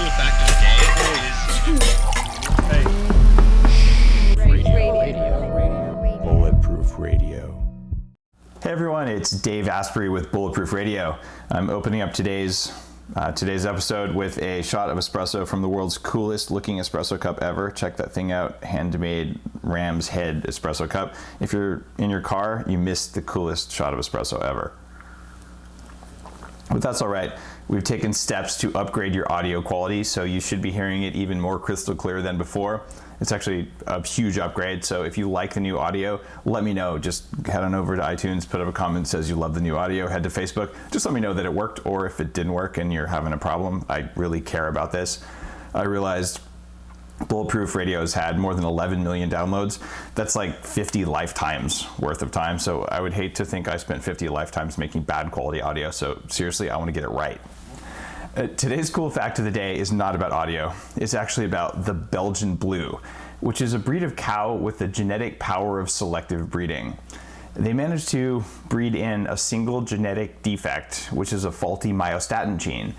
cool fact of the day is... Bulletproof Radio. Hey everyone, it's Dave Asprey with Bulletproof Radio. I'm opening up today's episode with a shot of espresso from the world's coolest looking espresso cup ever. Check that thing out, handmade ram's head espresso cup. If you're in your car, you missed the coolest shot of espresso ever. But that's all right. We've taken steps to upgrade your audio quality, so you should be hearing it even more crystal clear than before. It's actually a huge upgrade, so if you like the new audio, let me know. Just head on over to iTunes, put up a comment that says you love the new audio, head to Facebook. Just let me know that it worked, or if it didn't work and you're having a problem. I really care about this. I realized Bulletproof Radio has had more than 11 million downloads. That's like 50 lifetimes worth of time, so I would hate to think I spent 50 lifetimes making bad quality audio, so seriously, I want to get it right. Today's cool fact of the day is not about audio. It's actually about the Belgian Blue, which is a breed of cow with the genetic power of selective breeding. They managed to breed in a single genetic defect, which is a faulty myostatin gene.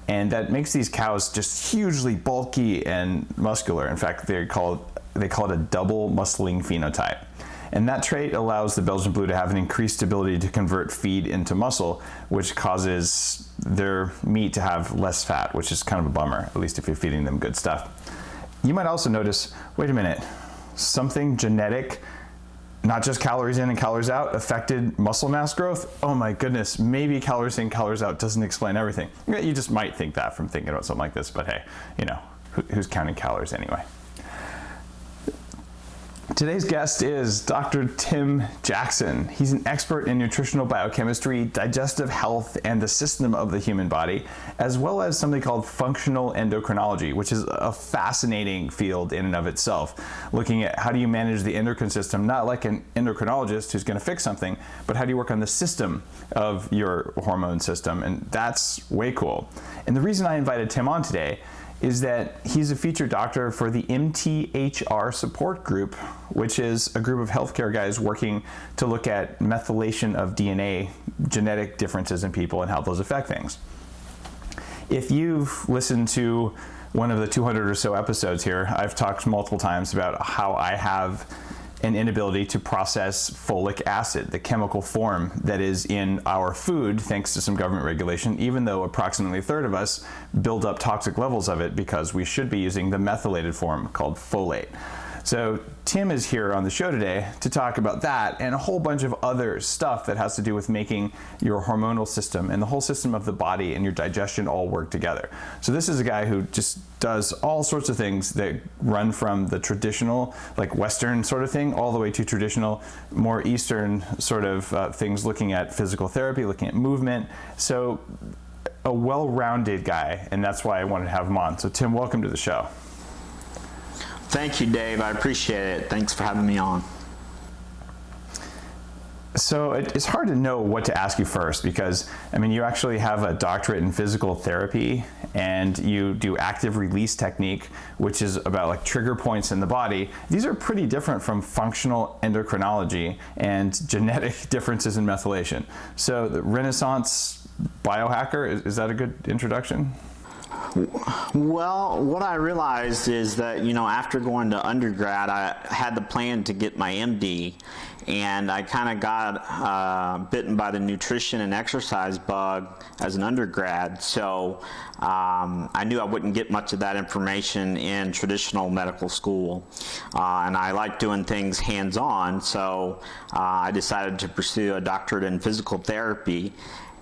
And that makes these cows just hugely bulky and muscular. In fact, they call it a double muscling phenotype. And that trait allows the Belgian Blue to have an increased ability to convert feed into muscle, which causes their meat to have less fat, which is kind of a bummer, at least if you're feeding them good stuff. You might also notice, wait a minute, something genetic, not just calories in and calories out, affected muscle mass growth? Oh my goodness, maybe calories in, calories out doesn't explain everything. You just might think that from thinking about something like this, but hey, who's counting calories anyway? Today's guest is Dr. Tim Jackson. He's an expert in nutritional biochemistry, digestive health, and the system of the human body, as well as something called functional endocrinology, which is a fascinating field in and of itself, looking at how do you manage the endocrine system, not like an endocrinologist who's going to fix something, but how do you work on the system of your hormone system, and that's way cool. And the reason I invited Tim on today is that he's a featured doctor for the MTHFR Support group, which is a group of healthcare guys working to look at methylation of DNA, genetic differences in people, and how those affect things. If you've listened to one of the 200 or so episodes here, I've talked multiple times about how I have an inability to process folic acid, the chemical form that is in our food thanks to some government regulation, even though approximately a third of us build up toxic levels of it because we should be using the methylated form called folate. So Tim is here on the show today to talk about that and a whole bunch of other stuff that has to do with making your hormonal system and the whole system of the body and your digestion all work together. So this is a guy who just does all sorts of things that run from the traditional, like Western sort of thing, all the way to traditional, more Eastern sort of things, looking at physical therapy, looking at movement. So a well-rounded guy, and that's why I wanted to have him on. So Tim, welcome to the show. Thank you, Dave. I appreciate it. Thanks for having me on. So it's hard to know what to ask you first because, you actually have a doctorate in physical therapy and you do active release technique, which is about like trigger points in the body. These are pretty different from functional endocrinology and genetic differences in methylation. So the Renaissance biohacker, is that a good introduction? Well, what I realized is that, after going to undergrad, I had the plan to get my MD, and I kind of got bitten by the nutrition and exercise bug as an undergrad, so I knew I wouldn't get much of that information in traditional medical school, and I like doing things hands-on, so I decided to pursue a doctorate in physical therapy.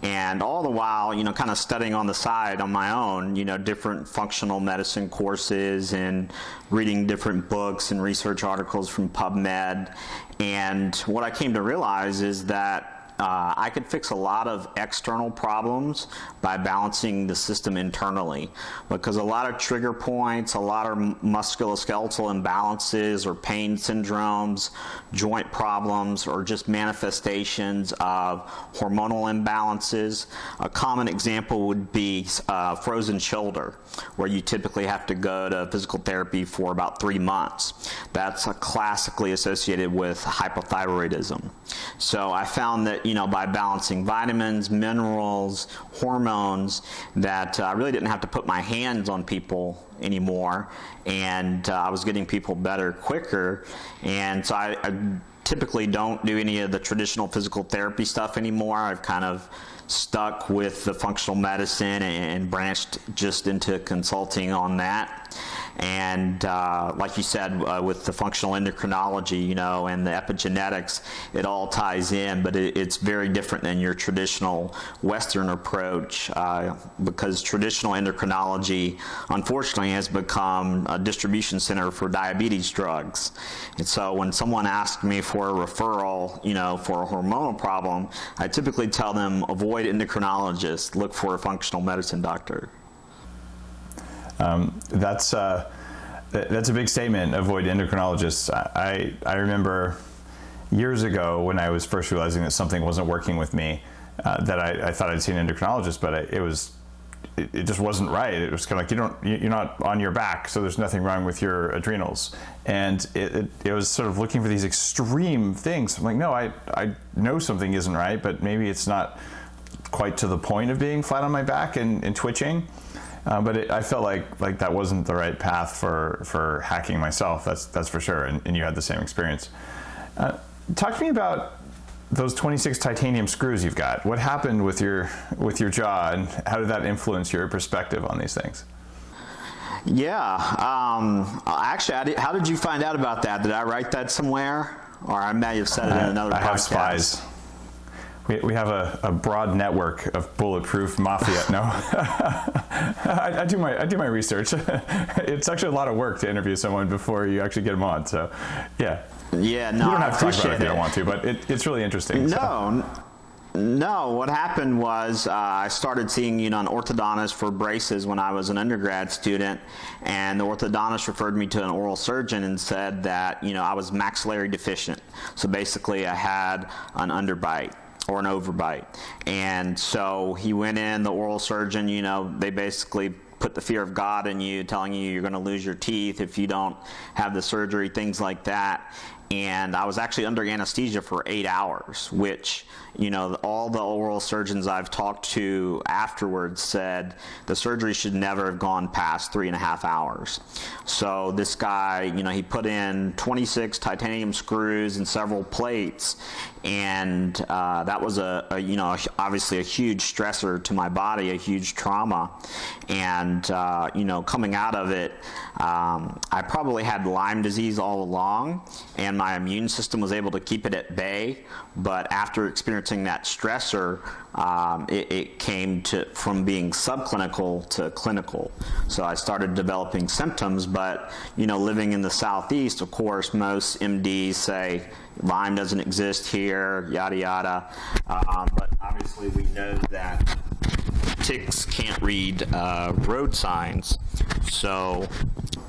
And all the while, kind of studying on the side on my own, different functional medicine courses and reading different books and research articles from PubMed. And what I came to realize is that I could fix a lot of external problems by balancing the system internally, because a lot of trigger points, a lot of musculoskeletal imbalances or pain syndromes, joint problems, or just manifestations of hormonal imbalances. A common example would be frozen shoulder, where you typically have to go to physical therapy for about 3 months. That's classically associated with hypothyroidism. So I found that by balancing vitamins, minerals, hormones, that I really didn't have to put my hands on people anymore, and I was getting people better quicker. And so I typically don't do any of the traditional physical therapy stuff anymore. I've kind of stuck with the functional medicine and branched just into consulting on that. And like you said, with the functional endocrinology, and the epigenetics, it all ties in, but it's very different than your traditional Western approach, because traditional endocrinology, unfortunately, has become a distribution center for diabetes drugs. And so when someone asks me for a referral, for a hormonal problem, I typically tell them, avoid endocrinologists, look for a functional medicine doctor. That's a big statement, avoid endocrinologists. I remember years ago when I was first realizing that something wasn't working with me, that I thought I'd seen an endocrinologist, but it just wasn't right. It was kind of like, you're not on your back, so there's nothing wrong with your adrenals. And it was sort of looking for these extreme things. I'm like, no, I know something isn't right, but maybe it's not quite to the point of being flat on my back and twitching. But I felt like that wasn't the right path for hacking myself. That's for sure. And you had the same experience. Talk to me about those 26 titanium screws you've got. What happened with your jaw, and how did that influence your perspective on these things? Yeah. Actually, how did you find out about that? Did I write that somewhere, or I may have said it in another podcast? I have spies. We have a broad network of Bulletproof Mafia. No, I do my research. It's actually a lot of work to interview someone before you actually get them on. So, yeah. Yeah, no, you don't I have to talk about it if you appreciate don't want to, but it's really interesting. No, what happened was I started seeing, an orthodontist for braces when I was an undergrad student, and the orthodontist referred me to an oral surgeon and said that, I was maxillary deficient. So basically I had an underbite or an overbite. And so he went in, the oral surgeon, they basically put the fear of God in you, telling you you're going to lose your teeth if you don't have the surgery, things like that. And I was actually under anesthesia for 8 hours, which, all the oral surgeons I've talked to afterwards said the surgery should never have gone past 3.5 hours. So this guy, he put in 26 titanium screws and several plates, and that was obviously a huge stressor to my body, a huge trauma. And, coming out of it, I probably had Lyme disease all along, and my immune system was able to keep it at bay. But after experiencing that stressor, it came from being subclinical to clinical. So I started developing symptoms, but, living in the Southeast, of course, most MDs say Lyme doesn't exist here, yada, yada. But obviously we know that ticks can't read road signs. So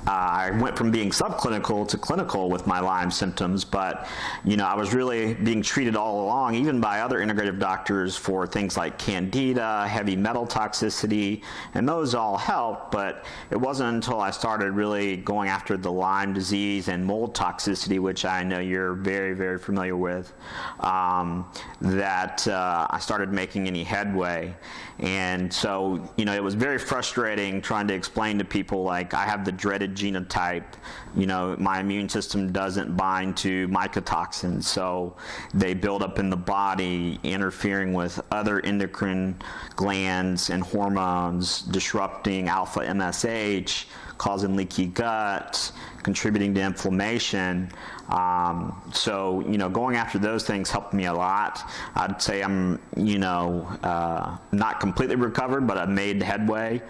I went from being subclinical to clinical with my Lyme symptoms, but I was really being treated all along, even by other integrative doctors, for things like candida, heavy metal toxicity, and those all helped. But it wasn't until I started really going after the Lyme disease and mold toxicity, which I know you're very, very familiar with, that I started making any headway. And so, it was very frustrating trying to explain to people, like, I have the dreaded genotype, my immune system doesn't bind to mycotoxins, so they build up in the body, interfering with other endocrine glands and hormones, disrupting alpha MSH, causing leaky gut, contributing to inflammation. So, going after those things helped me a lot. I'd say I'm, not completely recovered, but I've made headway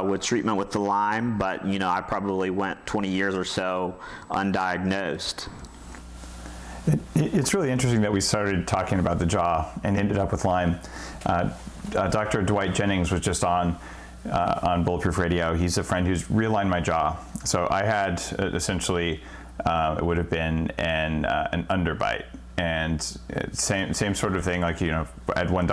with treatment with the Lyme. But, I probably went 20 years or so undiagnosed. It's really interesting that we started talking about the jaw and ended up with Lyme. Dr. Dwight Jennings was just on Bulletproof Radio. He's a friend who's realigned my jaw. So I had essentially, it would have been an underbite, and same sort of thing. Like, I had one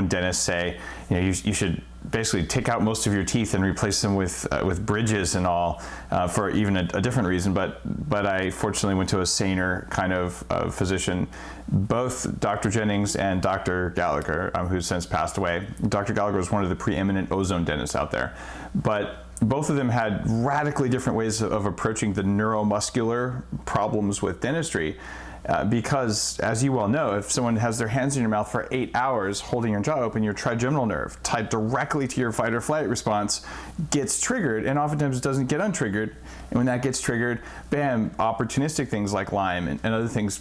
dentist say, you should basically take out most of your teeth and replace them with bridges and all, for even a different reason. But I fortunately went to a saner kind of physician. Both Dr. Jennings and Dr. Gallagher, who's since passed away. Dr. Gallagher was one of the preeminent ozone dentists out there. But both of them had radically different ways of approaching the neuromuscular problems with dentistry. Because, as you well know, if someone has their hands in your mouth for 8 hours holding your jaw open, your trigeminal nerve, tied directly to your fight or flight response, gets triggered, and oftentimes it doesn't get untriggered. And when that gets triggered, bam, opportunistic things like Lyme and other things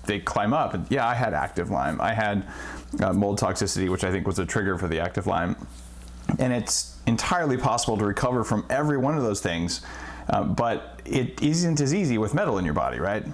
they climb up. And yeah, I had active Lyme. I had mold toxicity, which I think was a trigger for the active Lyme. And it's entirely possible to recover from every one of those things, but it isn't as easy with metal in your body, right?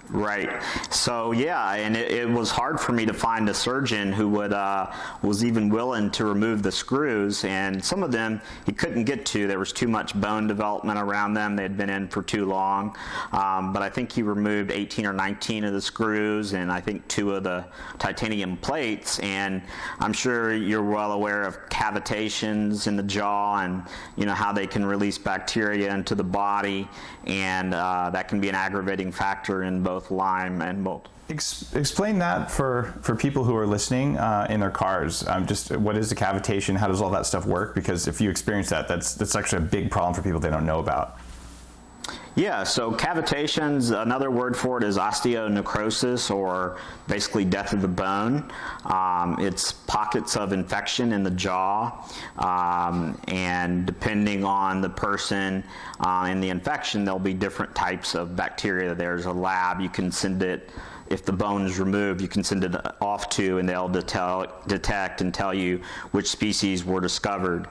Right. So yeah, and it was hard for me to find a surgeon who was even willing to remove the screws, and some of them he couldn't get to. There was too much bone development around them. They had been in for too long. But I think he removed 18 or 19 of the screws, and I think 2 of the titanium plates. And I'm sure you're well aware of cavitations in the jaw, and how they can release bacteria into the body, and that can be an aggravating factor in both Lyme and mold. Explain that for people who are listening in their cars. Just what is a cavitation? How does all that stuff work? Because if you experience that's actually a big problem for people they don't know about. Yeah, so cavitations, another word for it is osteonecrosis, or basically death of the bone. It's pockets of infection in the jaw, and depending on the person and the infection, there'll be different types of bacteria. There's a lab you can send it. If the bone is removed, you can send it off to, and they'll detect and tell you which species were discovered.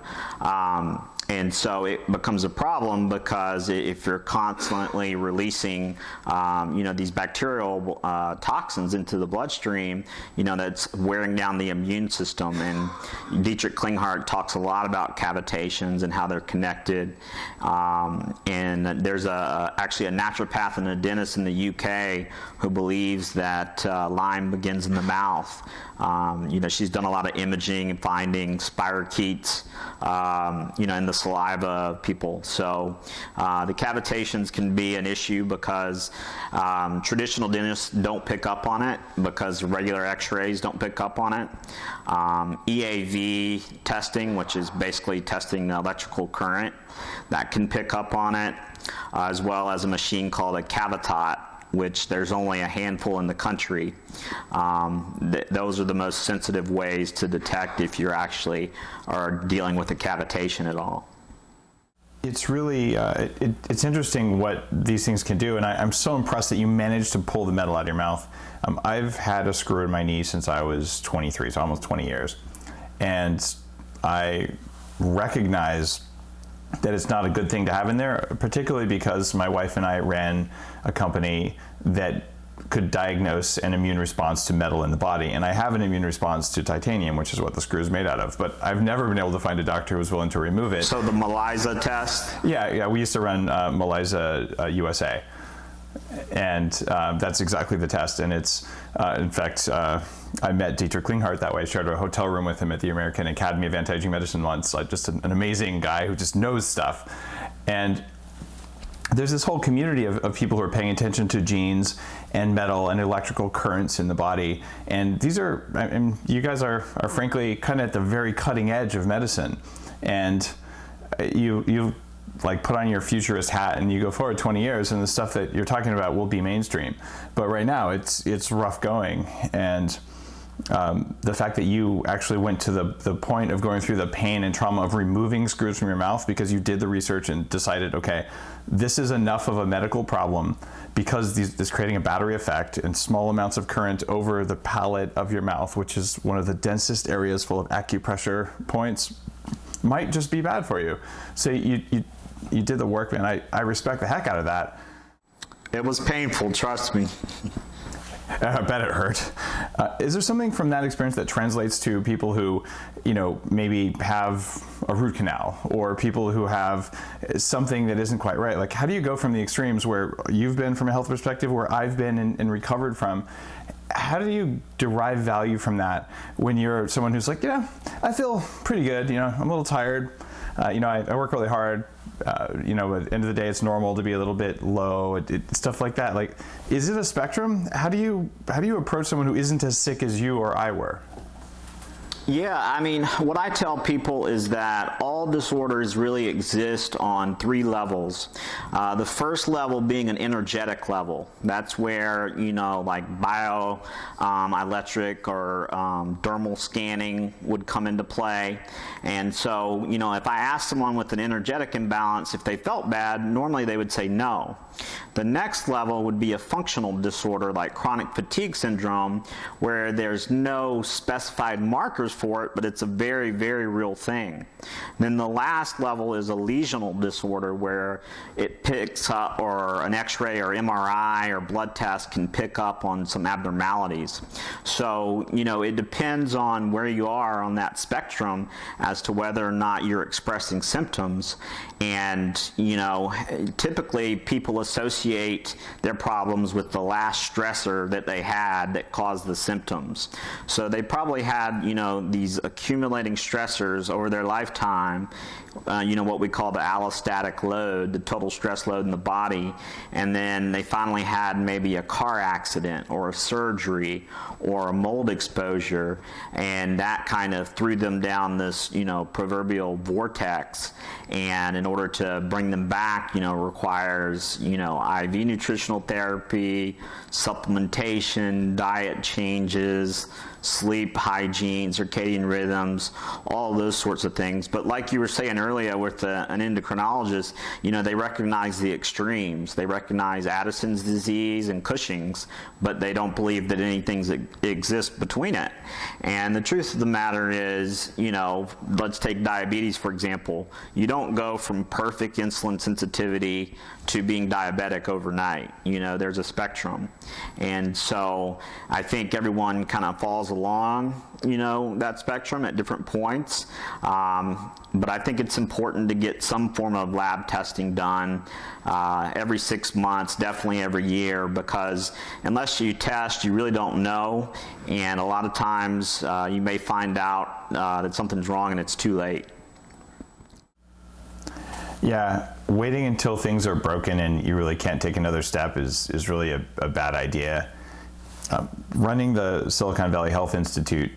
And so it becomes a problem, because if you're constantly releasing, these bacterial toxins into the bloodstream, that's wearing down the immune system. And Dietrich Klinghardt talks a lot about cavitations and how they're connected. And there's actually a naturopath and a dentist in the UK who believes that Lyme begins in the mouth. She's done a lot of imaging and finding spirochetes, in the saliva of people. So the cavitations can be an issue because traditional dentists don't pick up on it, because regular x-rays don't pick up on it. EAV testing, which is basically testing the electrical current, that can pick up on it, as well as a machine called a Cavitot, which there's only a handful in the country. Those are the most sensitive ways to detect if you're actually are dealing with a cavitation at all. It's really, it's interesting what these things can do, and I'm so impressed that you managed to pull the metal out of your mouth. I've had a screw in my knee since I was 23, so almost 20 years. And I recognize that it's not a good thing to have in there, particularly because my wife and I ran a company that could diagnose an immune response to metal in the body. And I have an immune response to titanium, which is what the screw is made out of, but I've never been able to find a doctor who was willing to remove it. So the ELISA test? Yeah, we used to run ELISA USA. And that's exactly the test. And it's, in fact, I met Dietrich Klinghardt that way. I shared a hotel room with him at the American Academy of Anti-Aging Medicine once. Just an amazing guy who just knows stuff. And there's this whole community of people who are paying attention to genes and metal and electrical currents in the body. And these are, you guys are frankly kind of at the very cutting edge of medicine. And you like put on your futurist hat and you go forward 20 years and the stuff that you're talking about will be mainstream. But right now it's rough going. And the fact that you actually went to the point of going through the pain and trauma of removing screws from your mouth because you did the research and decided, okay, this is enough of a medical problem because this is creating a battery effect and small amounts of current over the palate of your mouth, which is one of the densest areas full of acupressure points, might just be bad for you. So you did the work, man. I respect the heck out of that. It was painful, trust me. I bet it hurt. Is there something from that experience that translates to people who, maybe have a root canal or people who have something that isn't quite right? Like, how do you go from the extremes where you've been from a health perspective, where I've been and recovered from? how do you derive value from that when you're someone who's like, yeah, I feel pretty good, I'm a little tired, I work really hard, at the end of the day it's normal to be a little bit low, stuff like that. Like, is it a spectrum? How do you approach someone who isn't as sick as you or I were? Yeah, I mean, what I tell people is that all disorders really exist on 3 levels. The first level being an energetic level. That's where, like bioelectric or dermal scanning would come into play. And so, if I asked someone with an energetic imbalance if they felt bad, normally they would say no. The next level would be a functional disorder like chronic fatigue syndrome, where there's no specified markers for it, but it's a very, very real thing. Then the last level is a lesional disorder, where it picks up, or an x-ray or MRI or blood test can pick up on some abnormalities. So, it depends on where you are on that spectrum as to whether or not you're expressing symptoms. And, typically people associate their problems with the last stressor that they had that caused the symptoms. So they probably had, these accumulating stressors over their lifetime, what we call the allostatic load, the total stress load in the body, and then they finally had maybe a car accident or a surgery or a mold exposure, and that kind of threw them down this, proverbial vortex. And in order to bring them back, requires, IV nutritional therapy, supplementation, diet changes, sleep hygiene, circadian rhythms, all those sorts of things. But like you were saying earlier with an endocrinologist, they recognize the extremes. They recognize Addison's disease and Cushing's, but they don't believe that anything exists between it. And the truth of the matter is, let's take diabetes, for example. You don't go from perfect insulin sensitivity to being diabetic overnight. There's a spectrum. And so I think everyone kind of falls along, that spectrum at different points. But I think it's important to get some form of lab testing done every 6 months, definitely every year, because unless you test, you really don't know. And a lot of times you may find out that something's wrong and it's too late. Yeah, waiting until things are broken and you really can't take another step is really a bad idea. Running the Silicon Valley Health Institute,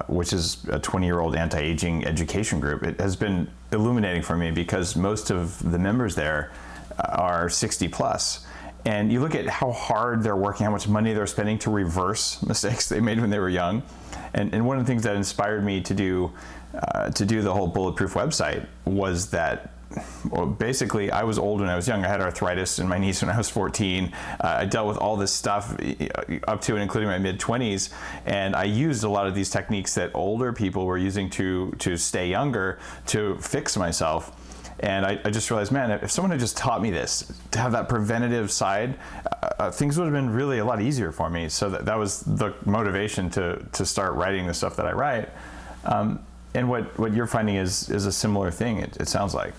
which is a 20-year-old anti-aging education group, it has been illuminating for me because most of the members there are 60 plus. And you look at how hard they're working, how much money they're spending to reverse mistakes they made when they were young. And one of the things that inspired me to do the whole Bulletproof website was that, well, basically, I was old when I was young. I had arthritis in my knees when I was 14. I dealt with all this stuff up to and including my mid-20s, and I used a lot of these techniques that older people were using to stay younger to fix myself. And I just realized, man, if someone had just taught me this, to have that preventative side, things would have been really a lot easier for me. So that was the motivation to start writing the stuff that I write. And what you're finding is a similar thing, it sounds like.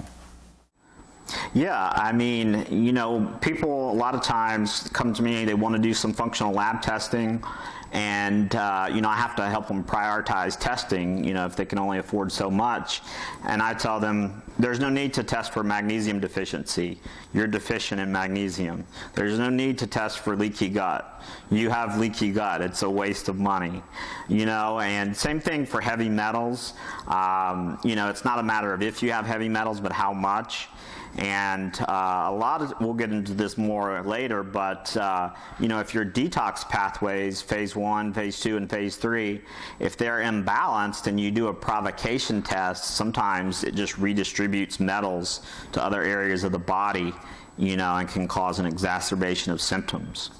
Yeah, I mean, people a lot of times come to me, they want to do some functional lab testing, and, I have to help them prioritize testing, if they can only afford so much. And I tell them, there's no need to test for magnesium deficiency. You're deficient in magnesium. There's no need to test for leaky gut. You have leaky gut. It's a waste of money. And same thing for heavy metals. It's not a matter of if you have heavy metals, but how much. And we'll get into this more later, but if your detox pathways, phase 1, phase 2, and phase 3, if they're imbalanced and you do a provocation test, sometimes it just redistributes metals to other areas of the body, and can cause an exacerbation of symptoms.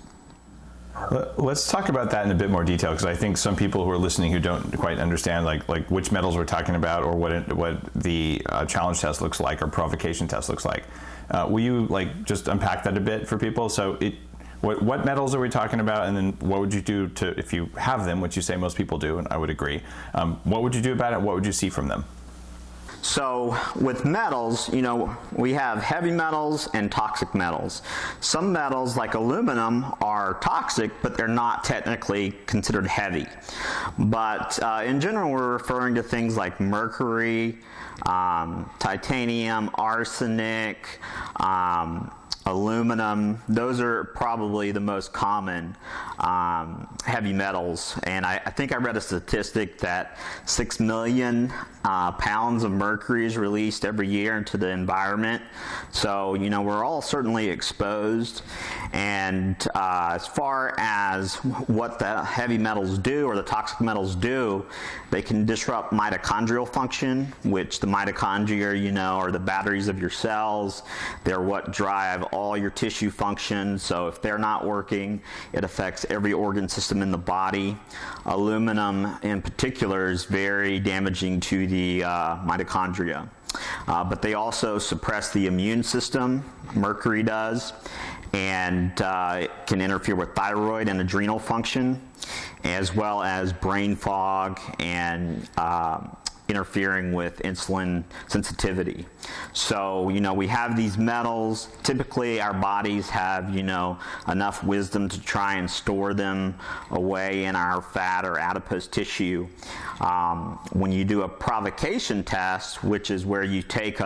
Let's talk about that in a bit more detail, because I think some people who are listening who don't quite understand like which metals we're talking about, or what the challenge test looks like or provocation test looks like. Will you just unpack that a bit for people? So what metals are we talking about, and then what would you do if you have them, which you say most people do, and I would agree. What would you do about it? What would you see from them? So with metals, we have heavy metals and toxic metals. Some metals like aluminum are toxic, but they're not technically considered heavy. But in general, we're referring to things like mercury, titanium, arsenic, aluminum. Those are probably the most common heavy metals. And I think I read a statistic that 6 million pounds of mercury is released every year into the environment. So, we're all certainly exposed. And as far as what the heavy metals do or the toxic metals do, they can disrupt mitochondrial function, which the mitochondria, are the batteries of your cells. They're what drive all your tissue functions. So if they're not working, it affects every organ system in the body. Aluminum in particular is very damaging to the mitochondria. But they also suppress the immune system, mercury does, and it can interfere with thyroid and adrenal function, as well as brain fog and interfering with insulin sensitivity. So, we have these metals. Typically, our bodies have, enough wisdom to try and store them away in our fat or adipose tissue. When you do a provocation test, which is where you take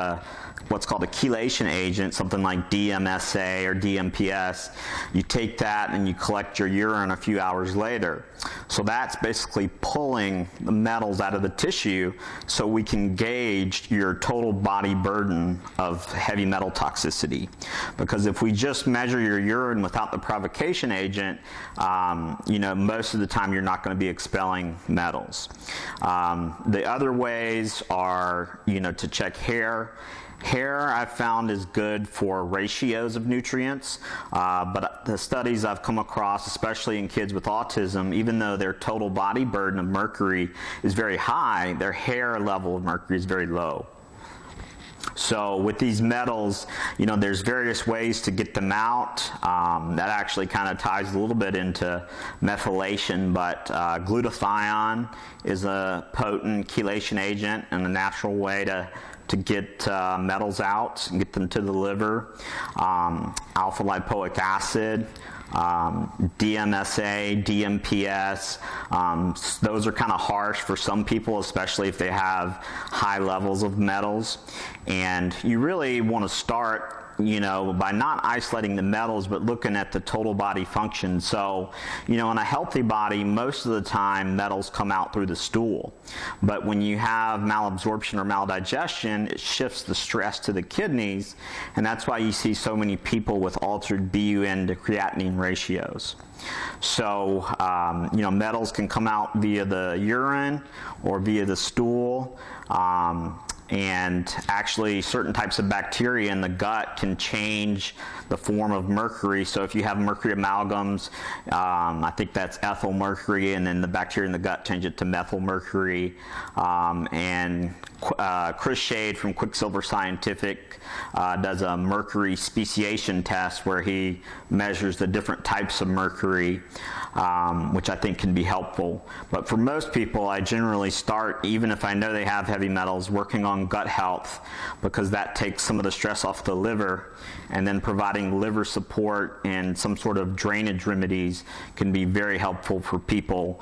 what's called a chelation agent, something like DMSA or DMPS, you take that and you collect your urine a few hours later. So that's basically pulling the metals out of the tissue so we can gauge your total body burden of heavy metal toxicity. Because if we just measure your urine without the provocation agent, most of the time you're not going to be expelling metals. The other ways are, to check hair. Hair, I've found, is good for ratios of nutrients, but the studies I've come across, especially in kids with autism, even though their total body burden of mercury is very high, their hair level of mercury is very low. So with these metals, there's various ways to get them out. That actually kind of ties a little bit into methylation, but glutathione is a potent chelation agent and a natural way to get metals out and get them to the liver. Alpha lipoic acid, DMSA, DMPS, those are kind of harsh for some people, especially if they have high levels of metals. And you really want to start by not isolating the metals, but looking at the total body function. So, in a healthy body, most of the time metals come out through the stool. But when you have malabsorption or maldigestion, it shifts the stress to the kidneys, and that's why you see so many people with altered BUN to creatinine ratios. So, metals can come out via the urine or via the stool. And actually, certain types of bacteria in the gut can change the form of mercury. So if you have mercury amalgams, I think that's ethyl mercury, and then the bacteria in the gut change it to methyl mercury. And Chris Shade from Quicksilver Scientific does a mercury speciation test where he measures the different types of mercury, which I think can be helpful. But for most people, I generally start, even if I know they have heavy metals, working on gut health, because that takes some of the stress off the liver, and then providing liver support and some sort of drainage remedies can be very helpful for people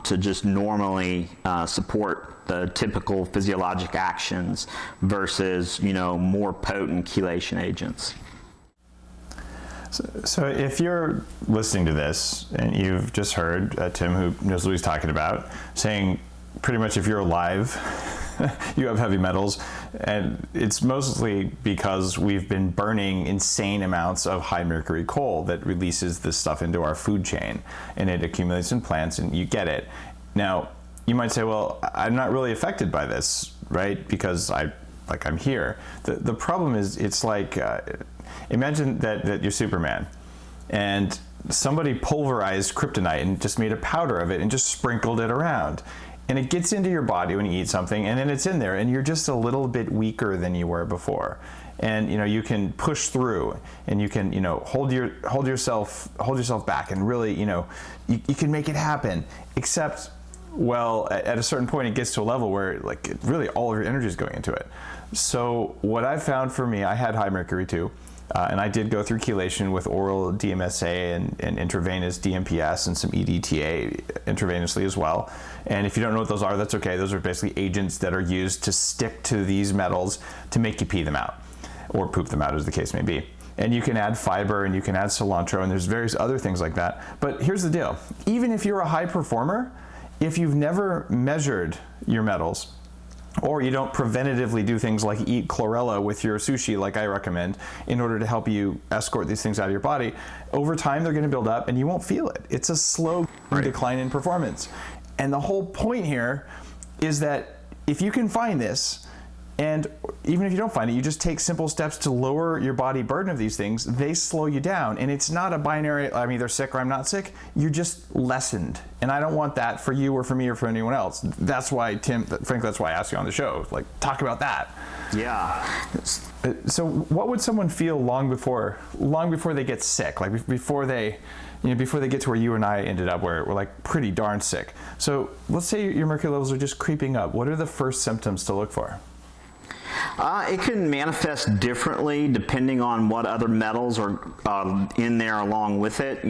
to just normally support the typical physiologic actions versus, more potent chelation agents. So if you're listening to this and you've just heard Tim, who knows what he's talking about, saying pretty much if you're alive, you have heavy metals, and it's mostly because we've been burning insane amounts of high mercury coal that releases this stuff into our food chain, and it accumulates in plants, and you get it. Now, you might say, well, I'm not really affected by this, right? Because I'm here. The problem is, it's like, imagine that you're Superman, and somebody pulverized kryptonite and just made a powder of it and just sprinkled it around. And it gets into your body when you eat something, and then it's in there, and you're just a little bit weaker than you were before. And you can push through, and you can hold yourself back, and really you can make it happen. Except well, at a certain point, it gets to a level where like really all of your energy is going into it. So what I found for me, I had high mercury too. And I did go through chelation with oral DMSA and intravenous DMPS and some EDTA intravenously as well. And if you don't know what those are, that's okay. Those are basically agents that are used to stick to these metals to make you pee them out or poop them out, as the case may be. And you can add fiber and you can add cilantro and there's various other things like that. But here's the deal. Even if you're a high performer, if you've never measured your metals, or you don't preventatively do things like eat chlorella with your sushi like I recommend in order to help you escort these things out of your body, over time they're going to build up and you won't feel it. It's a slow decline in performance. And the whole point here is that if you can find this, and even if you don't find it, you just take simple steps to lower your body burden of these things, they slow you down. And it's not a binary, I'm either sick or I'm not sick. You're just lessened. And I don't want that for you or for me or for anyone else. That's why, Tim, frankly, that's why I asked you on the show. Like, talk about that. Yeah. So what would someone feel long before they get sick? Like before they get to where you and I ended up, where we're like pretty darn sick. So let's say your mercury levels are just creeping up. What are the first symptoms to look for? It can manifest differently depending on what other metals are in there along with it,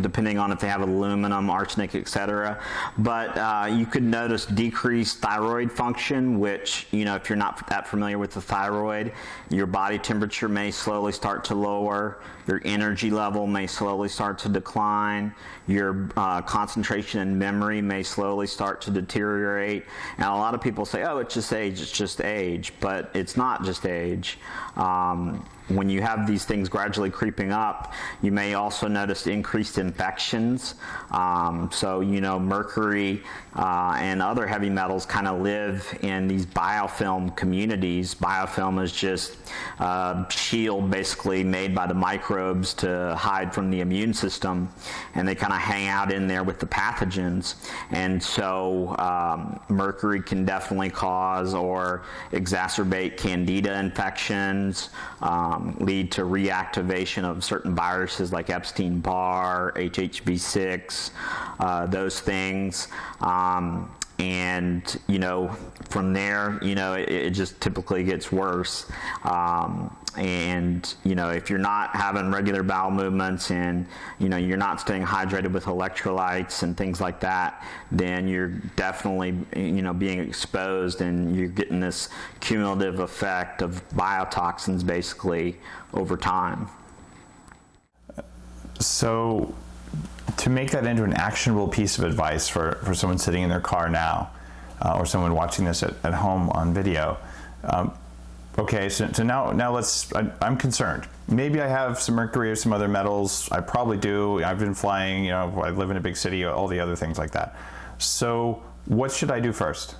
depending on if they have aluminum, arsenic, etc. But you could notice decreased thyroid function, which, if you're not that familiar with the thyroid, your body temperature may slowly start to lower, your energy level may slowly start to decline, your concentration and memory may slowly start to deteriorate. And a lot of people say, oh, it's just age, but it's not just age. When you have these things gradually creeping up, you may also notice increased infections. Mercury and other heavy metals kind of live in these biofilm communities. Biofilm is just a shield basically made by the microbes to hide from the immune system, and they kind of hang out in there with the pathogens. And so mercury can definitely cause or exacerbate candida infections, lead to reactivation of certain viruses like Epstein-Barr, HHV6, those things. And from there, it just typically gets worse. If you're not having regular bowel movements and you're not staying hydrated with electrolytes and things like that, then you're definitely being exposed, and you're getting this cumulative effect of biotoxins basically over time. So to make that into an actionable piece of advice for someone sitting in their car now, or someone watching this at home on video, okay, so now I'm concerned. Maybe I have some mercury or some other metals. I probably do. I've been flying, I live in a big city, all the other things like that. So what should I do first?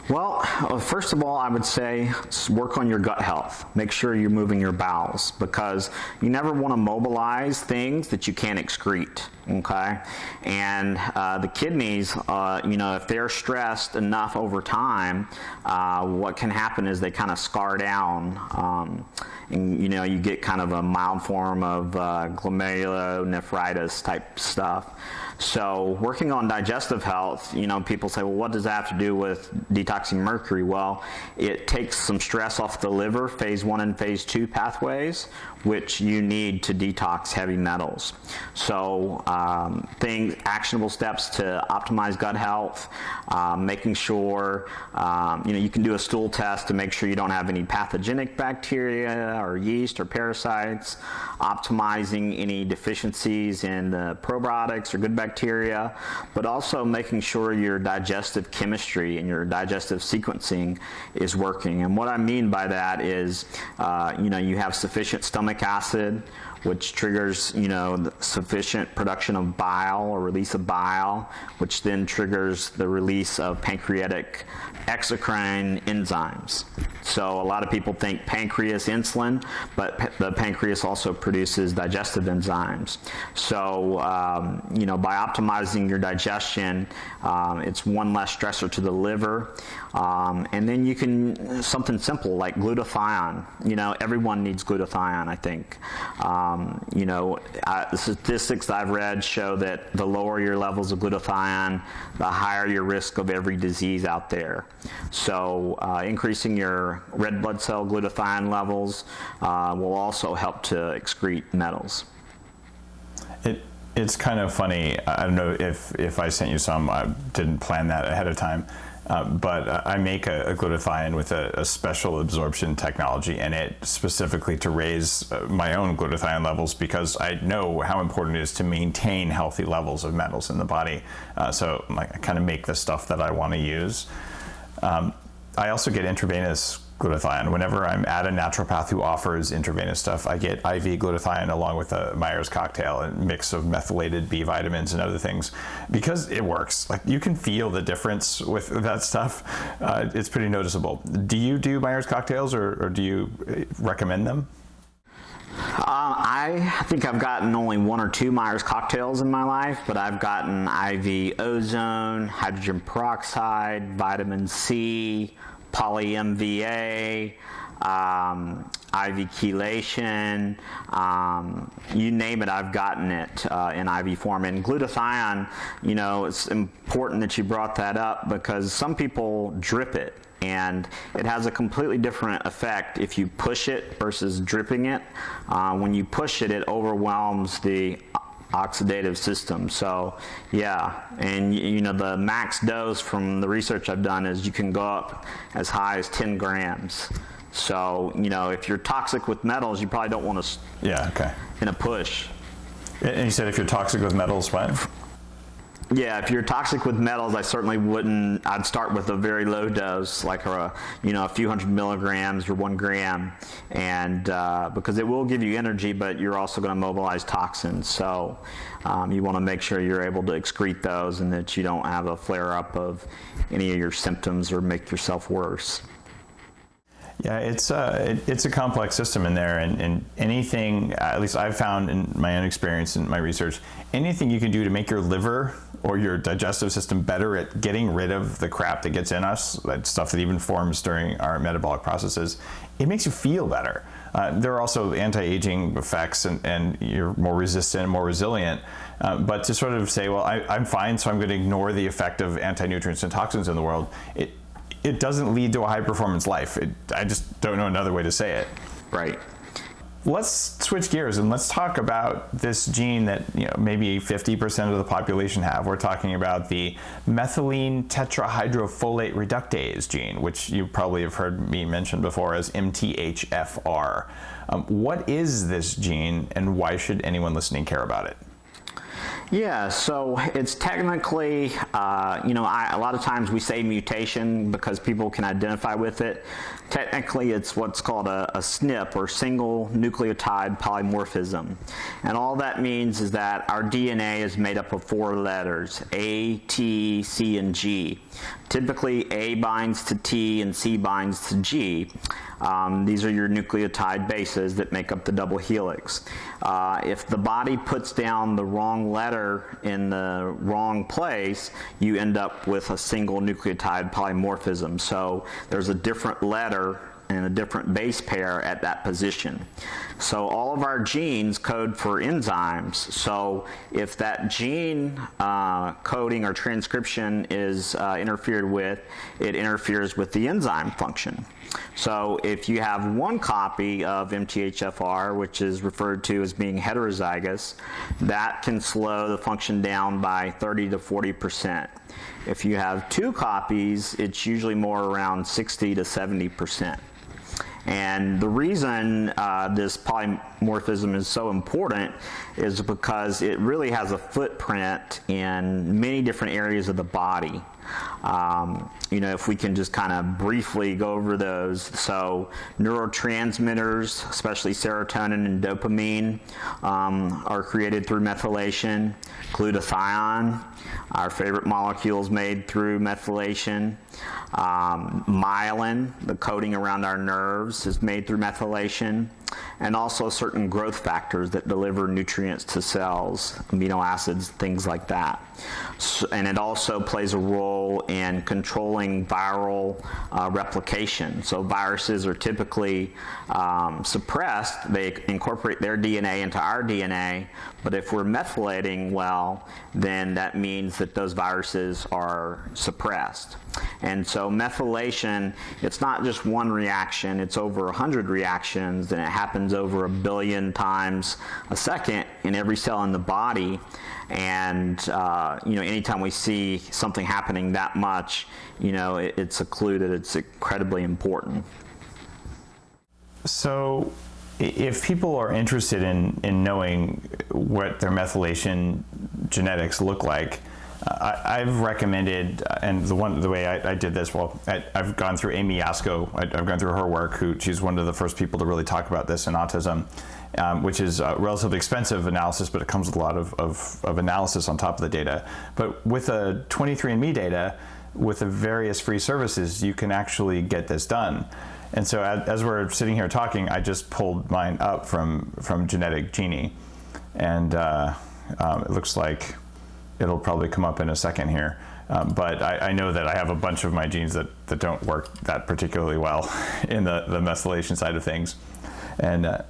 Well, first of all, I would say work on your gut health. Make sure you're moving your bowels, because you never want to mobilize things that you can't excrete, okay? And the kidneys, if they're stressed enough over time, what can happen is they kind of scar down, and you get kind of a mild form of glomerulonephritis type stuff. So working on digestive health, people say, well, what does that have to do with detoxing mercury? Well, it takes some stress off the liver, phase 1 and phase 2 pathways, which you need to detox heavy metals. So actionable steps to optimize gut health, making sure, you can do a stool test to make sure you don't have any pathogenic bacteria or yeast or parasites, optimizing any deficiencies in the probiotics or good bacteria, but also making sure your digestive chemistry and your digestive sequencing is working. And what I mean by that is, you have sufficient stomach acid, which triggers, the sufficient production of bile or release of bile, which then triggers the release of pancreatic exocrine enzymes. So a lot of people think pancreas insulin, but the pancreas also produces digestive enzymes. So, by optimizing your digestion, it's one less stressor to the liver. And then you can, something simple like glutathione. Everyone needs glutathione, I think. The statistics I've read show that the lower your levels of glutathione, the higher your risk of every disease out there. So increasing your red blood cell glutathione levels will also help to excrete metals. It's kind of funny. I don't know if I sent you some. I didn't plan that ahead of time. But I make a glutathione with a special absorption technology in it specifically to raise my own glutathione levels, because I know how important it is to maintain healthy levels of metals in the body. So I kind of make the stuff that I want to use. I also get intravenous glutathione. Whenever I'm at a naturopath who offers intravenous stuff, I get IV glutathione along with a Myers cocktail, a mix of methylated B vitamins and other things, because it works. Like, you can feel the difference with that stuff. It's pretty noticeable. Do you do Myers cocktails, or do you recommend them? I think I've gotten only 1 or 2 Myers cocktails in my life, but I've gotten IV ozone, hydrogen peroxide, vitamin C, poly-MVA, IV chelation, you name it, I've gotten it in IV form. And glutathione, it's important that you brought that up, because some people drip it, and it has a completely different effect if you push it versus dripping it. When you push it, it overwhelms the oxidative system. So yeah, and the max dose from the research I've done is you can go up as high as 10 grams. So if you're toxic with metals, you probably don't want to in a push. And you said if you're toxic with metals, what? Yeah, if you're toxic with metals, I certainly wouldn't. I'd start with a very low dose, like a few hundred milligrams or 1 gram, and because it will give you energy, but you're also going to mobilize toxins. So you want to make sure you're able to excrete those, and that you don't have a flare-up of any of your symptoms or make yourself worse. Yeah, it's a complex system in there, and anything, at least I've found in my own experience and my research, anything you can do to make your liver or your digestive system better at getting rid of the crap that gets in us, that stuff that even forms during our metabolic processes, it makes you feel better. There are also anti-aging effects, and you're more resistant, more resilient. But to sort of say, well, I'm fine, so I'm going to ignore the effect of anti-nutrients and toxins in the world, it doesn't lead to a high-performance life. I just don't know another way to say it. Right. Let's switch gears and let's talk about this gene that maybe 50% of the population have. We're talking about the methylene tetrahydrofolate reductase gene, which you probably have heard me mention before as MTHFR. What is this gene, and why should anyone listening care about it? Yeah, so it's technically, a lot of times we say mutation because people can identify with it. Technically, it's what's called a SNP, or single nucleotide polymorphism. And all that means is that our DNA is made up of 4 letters, A, T, C, and G. Typically, A binds to T and C binds to G. These are your nucleotide bases that make up the double helix. If the body puts down the wrong letter in the wrong place, you end up with a single nucleotide polymorphism. So there's a different letter and a different base pair at that position. So all of our genes code for enzymes. So if that gene coding or transcription is interfered with, it interferes with the enzyme function. So if you have 1 copy of MTHFR, which is referred to as being heterozygous, that can slow the function down by 30 to 40%. If you have 2 copies, it's usually more around 60 to 70%. And the reason this polymorphism is so important is because it really has a footprint in many different areas of the body. If we can just kind of briefly go over those. So neurotransmitters, especially serotonin and dopamine, are created through methylation. Glutathione, our favorite molecule, is made through methylation. Myelin, the coating around our nerves, is made through methylation. And also certain growth factors that deliver nutrients to cells, amino acids, things like that. And it also plays a role in controlling viral replication. So viruses are typically suppressed. They incorporate their DNA into our DNA, but if we're methylating well, then that means that those viruses are suppressed. And so methylation, it's not just one reaction, it's over 100 reactions, and it happens over 1 billion times a second in every cell in the body. And anytime we see something happening that much, it's a clue that it's incredibly important. So if people are interested in knowing what their methylation genetics look like, I've recommended, and the way I did this, I've gone through Amy Yasko. I've gone through her work. She's one of the first people to really talk about this in autism, which is a relatively expensive analysis, but it comes with a lot of analysis on top of the data. But with a 23andMe data, with the various free services, you can actually get this done. And so as we're sitting here talking, I just pulled mine up from Genetic Genie, and it looks like it'll probably come up in a second here. But I know that I have a bunch of my genes that don't work that particularly well in the methylation side of things. And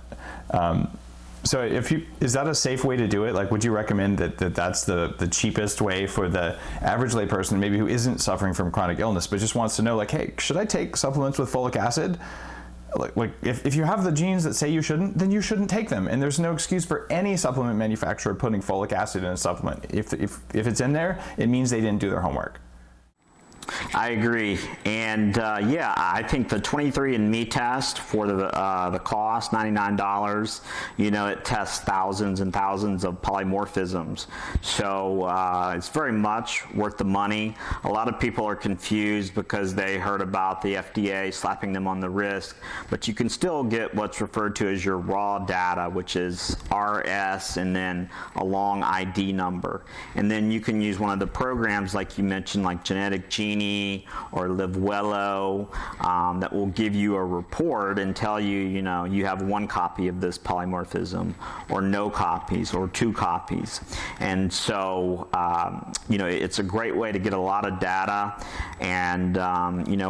so is that a safe way to do it? Like, would you recommend that's the cheapest way for the average layperson, maybe who isn't suffering from chronic illness, but just wants to know, like, hey, should I take supplements with folic acid? Like if you have the genes that say you shouldn't, then you shouldn't take them. And there's no excuse for any supplement manufacturer putting folic acid in a supplement. If it's in there, it means they didn't do their homework. I agree, and I think the 23andMe test for the cost, $99. It tests thousands and thousands of polymorphisms, so it's very much worth the money. A lot of people are confused because they heard about the FDA slapping them on the wrist, but you can still get what's referred to as your raw data, which is RS and then a long ID number, and then you can use one of the programs like you mentioned, like Genetic Genie or Livewello, that will give you a report and tell you, you have 1 copy of this polymorphism, or no copies, or 2 copies. And so, it's a great way to get a lot of data, and,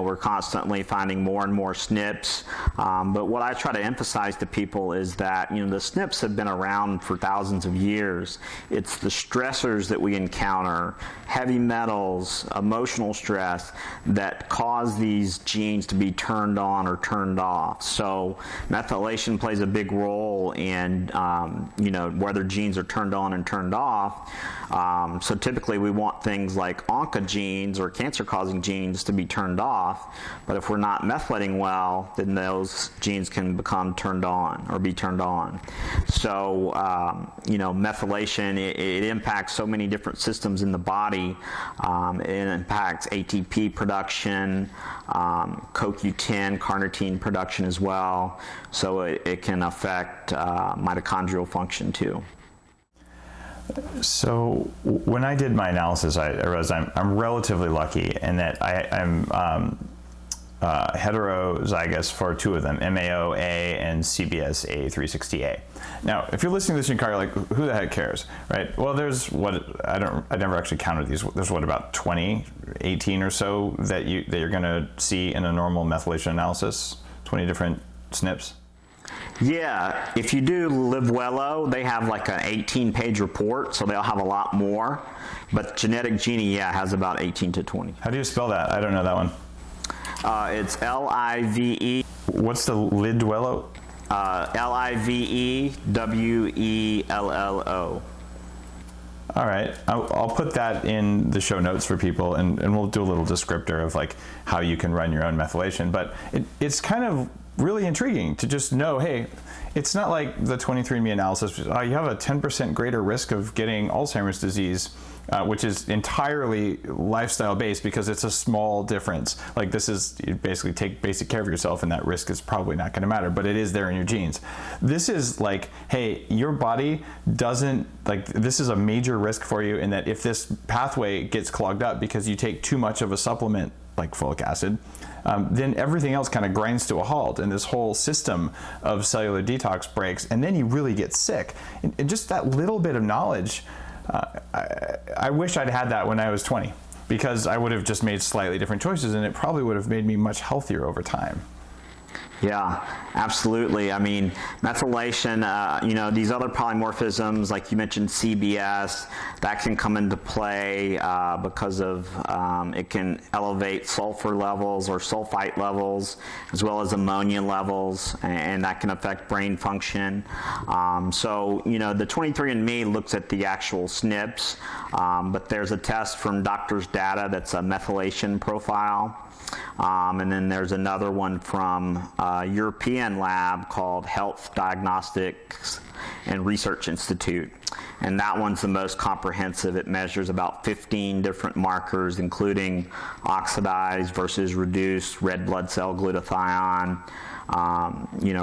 we're constantly finding more and more SNPs. But what I try to emphasize to people is that, the SNPs have been around for thousands of years. It's the stressors that we encounter, heavy metals, emotional stress, that cause these genes to be turned on or turned off. So methylation plays a big role in whether genes are turned on and turned off. So typically we want things like oncogenes or cancer-causing genes to be turned off, but if we're not methylating well, then those genes can become turned on or be turned on. So methylation, it impacts so many different systems in the body. It impacts ATP production, CoQ10, carnitine production as well. So it can affect mitochondrial function too. So when I did my analysis, I realized I'm relatively lucky in that I'm heterozygous for 2 of them, MAOA and CBSA360A. Now, if you're listening to this in your car, you're like, who the heck cares, right? Well, there's I never actually counted these. There's about 20, 18 or so that you're going to see in a normal methylation analysis, 20 different SNPs. Yeah, if you do Livewello, they have like an 18-page report, so they'll have a lot more. But Genetic Genie, has about 18 to 20. How do you spell that? I don't know that one. It's Live. What's the Livewello? Livewello. All right, I'll put that in the show notes for people, and we'll do a little descriptor of like how you can run your own methylation. But it's kind of really intriguing to just know, hey, it's not like the 23andMe analysis, you have a 10% greater risk of getting Alzheimer's disease which is entirely lifestyle based because it's a small difference. Like this is, you basically take basic care of yourself and that risk is probably not going to matter, but it is there in your genes. This is like, hey, your body doesn't, like, this is a major risk for you in that if this pathway gets clogged up because you take too much of a supplement like folic acid, then everything else kind of grinds to a halt and this whole system of cellular detox breaks, and then you really get sick. And just that little bit of knowledge, I wish I'd had that when I was 20, because I would have just made slightly different choices and it probably would have made me much healthier over time. Yeah, absolutely. I mean, methylation, these other polymorphisms, like you mentioned CBS, that can come into play because of it can elevate sulfur levels or sulfite levels, as well as ammonia levels, and that can affect brain function. The 23andMe looks at the actual SNPs, but there's a test from doctor's data that's a methylation profile. And then there's another one from a European lab called Health Diagnostics and Research Institute. And that one's the most comprehensive. It measures about 15 different markers, including oxidized versus reduced red blood cell glutathione,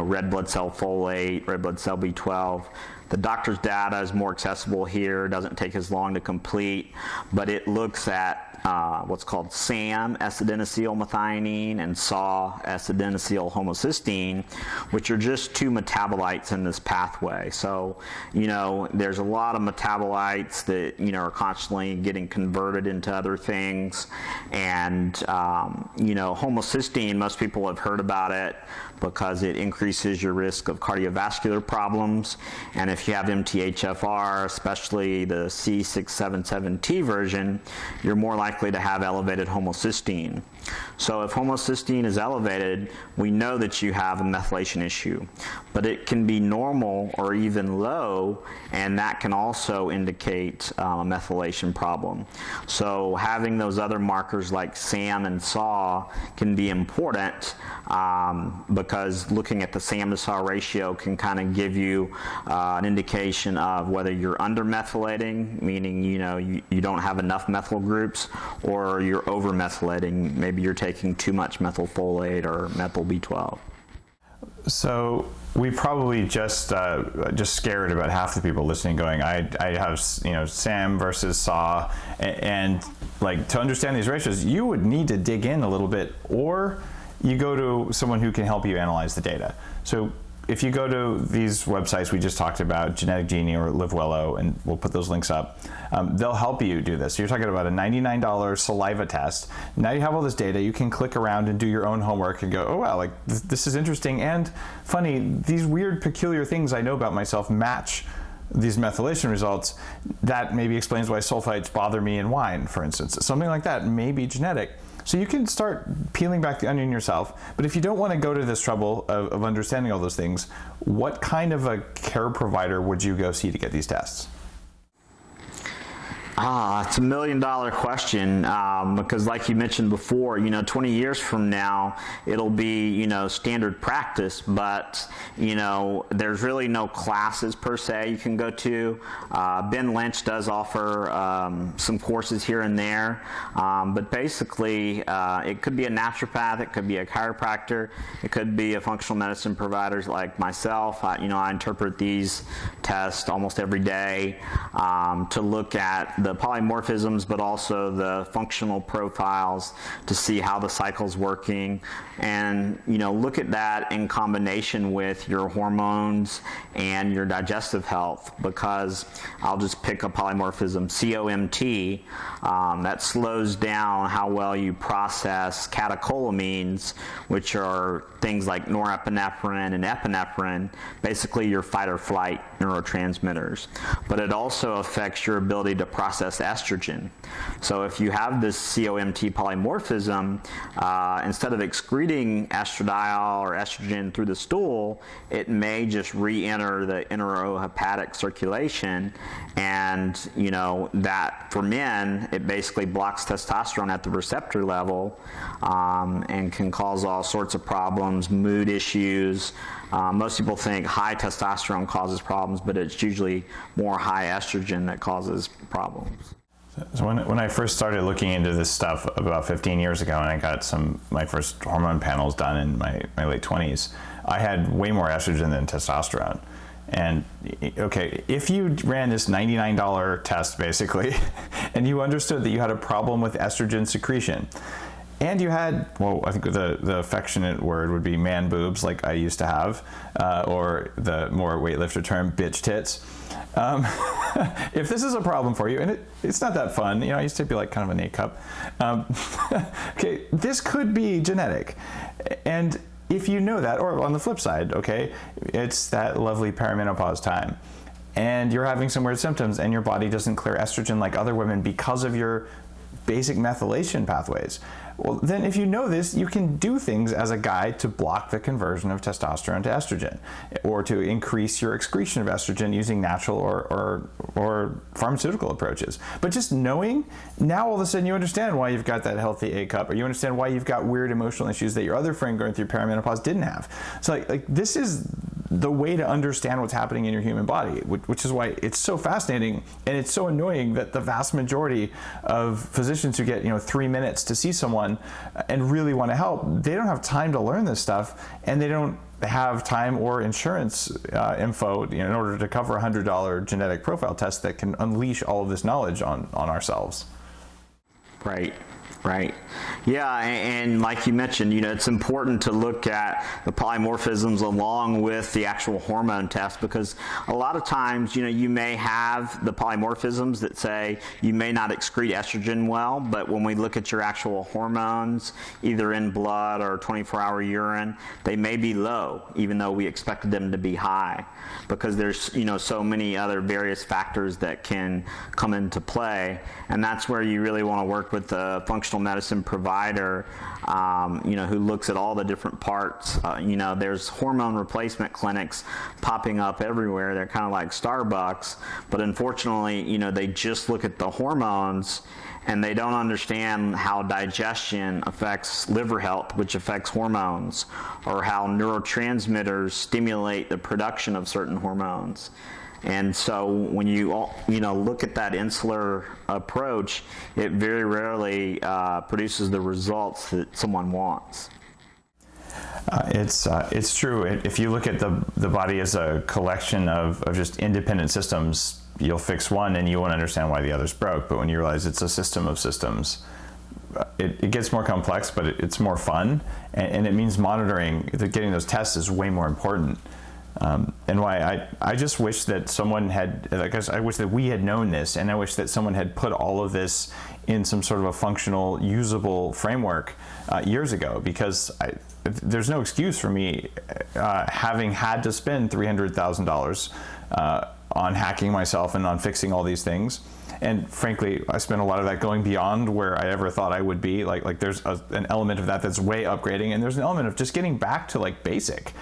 red blood cell folate, red blood cell B12. The doctor's data is more accessible here, doesn't take as long to complete, but it looks at what's called SAM, S-adenosylmethionine, and SAW, S-adenosylhomocysteine, which are just two metabolites in this pathway. So, there's a lot of metabolites that, are constantly getting converted into other things. And, homocysteine, most people have heard about it because it increases your risk of cardiovascular problems. And if you have MTHFR, especially the C677T version, you're more likely to have elevated homocysteine. So if homocysteine is elevated, we know that you have a methylation issue, but it can be normal or even low, and that can also indicate a methylation problem. So having those other markers like SAM and SAW can be important because looking at the SAM to SAW ratio can kind of give you an indication of whether you're under methylating, meaning you don't have enough methyl groups, or you're over methylating, maybe you're taking too much methylfolate or methyl B12. So we probably just scared about half the people listening, going, I have SAM versus SAW, and like, to understand these ratios, you would need to dig in a little bit, or you go to someone who can help you analyze the data. So if you go to these websites we just talked about, Genetic Genie or Livewello, and we'll put those links up, they'll help you do this. So you're talking about a $99 saliva test. Now you have all this data, you can click around and do your own homework and go, oh wow, like this is interesting and funny. These weird, peculiar things I know about myself match these methylation results. That maybe explains why sulfites bother me in wine, for instance. Something like that may be genetic. So you can start peeling back the onion yourself. But if you don't want to go to this trouble of understanding all those things, what kind of a care provider would you go see to get these tests? It's $1 million question because, like you mentioned before, 20 years from now, it'll be, standard practice, but, there's really no classes per se you can go to. Ben Lynch does offer some courses here and there, but basically, it could be a naturopath, it could be a chiropractor, it could be a functional medicine provider like myself. I interpret these tests almost every day to look at the polymorphisms, but also the functional profiles to see how the cycle's working, and look at that in combination with your hormones and your digestive health, because I'll just pick a polymorphism, COMT, that slows down how well you process catecholamines, which are things like norepinephrine and epinephrine, basically your fight or flight neurotransmitters. But it also affects your ability to process estrogen. So if you have this COMT polymorphism, instead of excreting estradiol or estrogen through the stool, it may just re-enter the enterohepatic circulation, and that for men, it basically blocks testosterone at the receptor level, and can cause all sorts of problems, mood issues. Most people think high testosterone causes problems, but it's usually more high estrogen that causes problems. So when I first started looking into this stuff about 15 years ago, and I got my first hormone panels done in my late 20s, I had way more estrogen than testosterone. And okay, if you ran this $99 test basically, and you understood that you had a problem with estrogen secretion, and you had, well, I think the affectionate word would be man boobs, like I used to have, or the more weightlifter term, bitch tits. If this is a problem for you, and it's not that fun, I used to be like kind of an A cup. Okay, this could be genetic. And if you know that, or on the flip side, okay, it's that lovely perimenopause time, and you're having some weird symptoms, and your body doesn't clear estrogen like other women because of your basic methylation pathways. Well, then if you know this, you can do things as a guy to block the conversion of testosterone to estrogen, or to increase your excretion of estrogen using natural or pharmaceutical approaches. But just knowing, now all of a sudden you understand why you've got that healthy A cup, or you understand why you've got weird emotional issues that your other friend going through perimenopause didn't have. So like this is the way to understand what's happening in your human body, which is why it's so fascinating, and it's so annoying that the vast majority of physicians who get 3 minutes to see someone and really want to help, they don't have time to learn this stuff, and they don't have time or insurance info in order to cover a $100 genetic profile test that can unleash all of this knowledge on ourselves. Right. Yeah, and like you mentioned, it's important to look at the polymorphisms along with the actual hormone test, because a lot of times, you may have the polymorphisms that say you may not excrete estrogen well, but when we look at your actual hormones, either in blood or 24-hour urine, they may be low, even though we expected them to be high, because there's, so many other various factors that can come into play, and that's where you really want to work with the functional medicine provider, who looks at all the different parts. There's hormone replacement clinics popping up everywhere. They're kind of like Starbucks, but unfortunately, they just look at the hormones, and they don't understand how digestion affects liver health, which affects hormones, or how neurotransmitters stimulate the production of certain hormones. And so when you look at that insular approach, it very rarely produces the results that someone wants. It's true. If you look at the body as a collection of just independent systems, you'll fix one and you won't understand why the others broke. But when you realize it's a system of systems, it gets more complex, but it's more fun, and it means monitoring. Getting those tests is way more important. And why I just wish that someone had, I wish that we had known this, and I wish that someone had put all of this in some sort of a functional, usable framework years ago, because there's no excuse for me having had to spend $300,000 on hacking myself and on fixing all these things. And frankly, I spent a lot of that going beyond where I ever thought I would be. Like there's an element of that that's way upgrading, and there's an element of just getting back to like basic.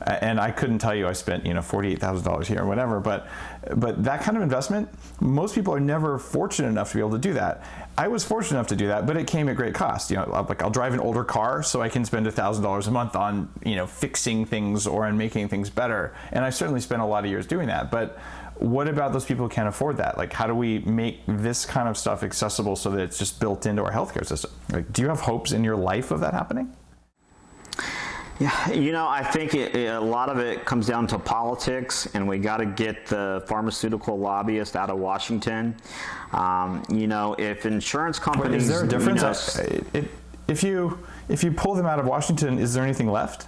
And I couldn't tell you I spent $48,000 here or whatever, but that kind of investment, most people are never fortunate enough to be able to do that. I was fortunate enough to do that, but it came at great cost. I'll drive an older car so I can spend $1,000 a month on fixing things or on making things better, and I certainly spent a lot of years doing that. But what about those people who can't afford that? Like, how do we make this kind of stuff accessible so that it's just built into our healthcare system? Like, do you have hopes in your life of that happening? Yeah, I think a lot of it comes down to politics, and we got to get the pharmaceutical lobbyists out of Washington. If insurance companies... Wait, is there a difference? If you pull them out of Washington, is there anything left?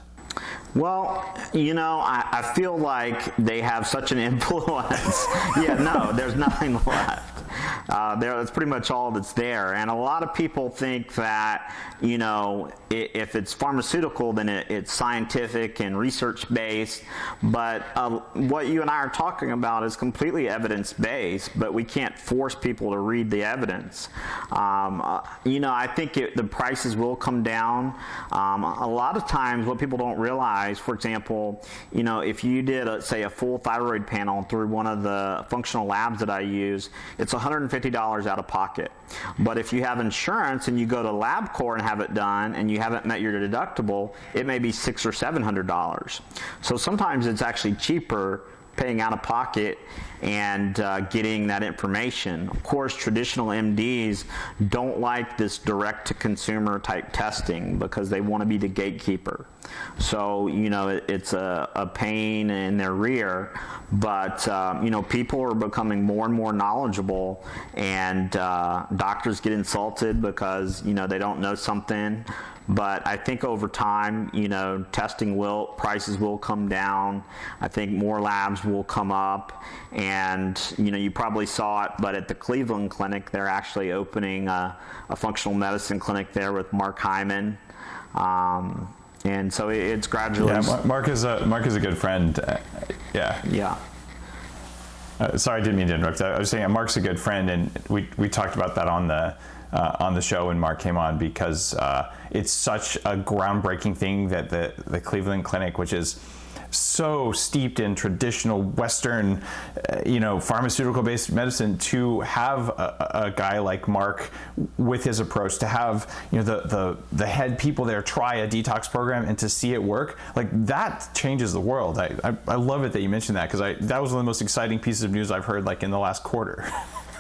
Well, I feel like they have such an influence. There's nothing left. That's pretty much all that's there. And a lot of people think that, if it's pharmaceutical, then it's scientific and research-based. But what you and I are talking about is completely evidence-based, but we can't force people to read the evidence. I think the prices will come down. A lot of times what people don't realize, for example, if you did, say, a full thyroid panel through one of the functional labs that I use, it's $150 out of pocket. But if you have insurance and you go to LabCorp and have it done and you haven't met your deductible, it may be $600 or $700. So sometimes it's actually cheaper paying out of pocket and getting that information. Of course, traditional MDs don't like this direct-to-consumer type testing because they want to be the gatekeeper. So, you know, it's a pain in their rear, but, you know, people are becoming more and more knowledgeable, and doctors get insulted because, you know, they don't know something. But I think over time, you know, prices will come down. I think more labs will come up, and, you know, you probably saw it, but at the Cleveland Clinic, they're actually opening a functional medicine clinic there with Mark Hyman. And so it's gradually. Yeah, Mark is a good friend. Yeah. Yeah. Sorry, I didn't mean to interrupt. I was saying Mark's a good friend, and we talked about that on the show when Mark came on, because it's such a groundbreaking thing that the Cleveland Clinic, which is so steeped in traditional Western, you know, pharmaceutical-based medicine, to have a guy like Mark with his approach, to have, you know, the head people there try a detox program and to see it work, like that changes the world. I love it that you mentioned that, because that was one of the most exciting pieces of news I've heard, like, in the last quarter.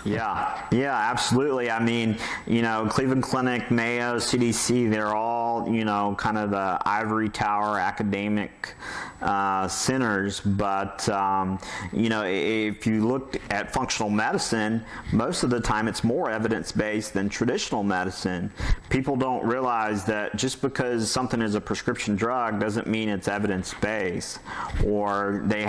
Yeah, absolutely. I mean, you know, Cleveland Clinic, Mayo, CDC, they're all, you know, kind of the ivory tower academic centers. But, you know, if you look at functional medicine, most of the time it's more evidence-based than traditional medicine. People don't realize that just because something is a prescription drug doesn't mean it's evidence-based, or they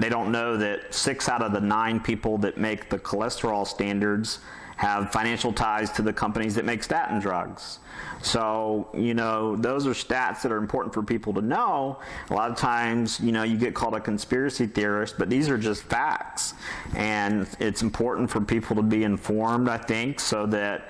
don't know that 6 out of the 9 people that make the cholesterol standards have financial ties to the companies that make statin drugs. So, you know, those are stats that are important for people to know. A lot of times, you know, you get called a conspiracy theorist, but these are just facts. And it's important for people to be informed, I think, so that,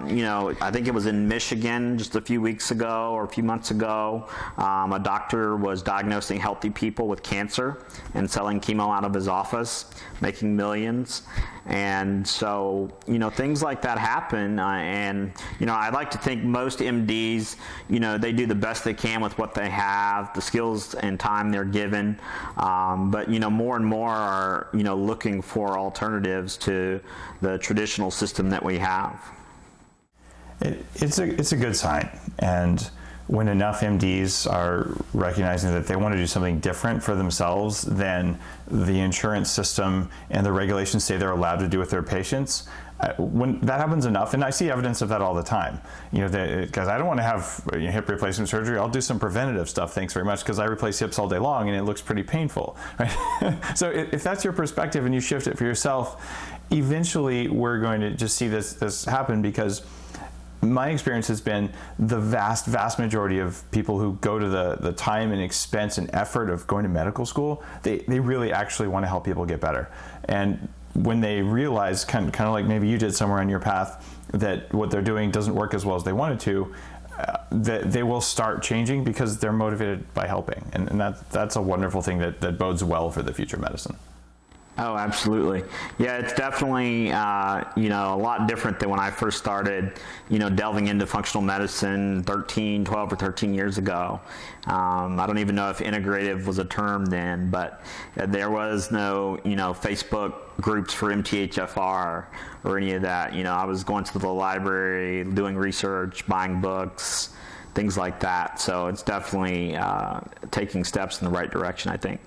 you know, I think it was in Michigan just a few weeks ago or a few months ago, a doctor was diagnosing healthy people with cancer and selling chemo out of his office, making millions. And so, you know, things like that happen, and, you know, I'd like to think most MDs, you know, they do the best they can with what they have, the skills and time they're given, but, you know, more and more are, you know, looking for alternatives to the traditional system that we have. It's a good sign, and when enough MDs are recognizing that they want to do something different for themselves than the insurance system and the regulations say they're allowed to do with their patients, when that happens enough, and I see evidence of that all the time, you know, because I don't want to have hip replacement surgery. I'll do some preventative stuff, thanks very much, because I replace hips all day long and it looks pretty painful, right? So if that's your perspective and you shift it for yourself, eventually we're going to just see this happen, because my experience has been the vast majority of people who go to the time and expense and effort of going to medical school, they really actually want to help people get better. And when they realize, kind of like maybe you did somewhere on your path, that what they're doing doesn't work as well as they wanted to, that they will start changing because they're motivated by helping. And that's a wonderful thing that bodes well for the future of medicine. Oh, absolutely. Yeah, it's definitely, you know, a lot different than when I first started, you know, delving into functional medicine 12 or 13 years ago. I don't even know if integrative was a term then, but there was no, you know, Facebook groups for MTHFR or any of that. You know, I was going to the library, doing research, buying books, things like that. So it's definitely taking steps in the right direction, I think.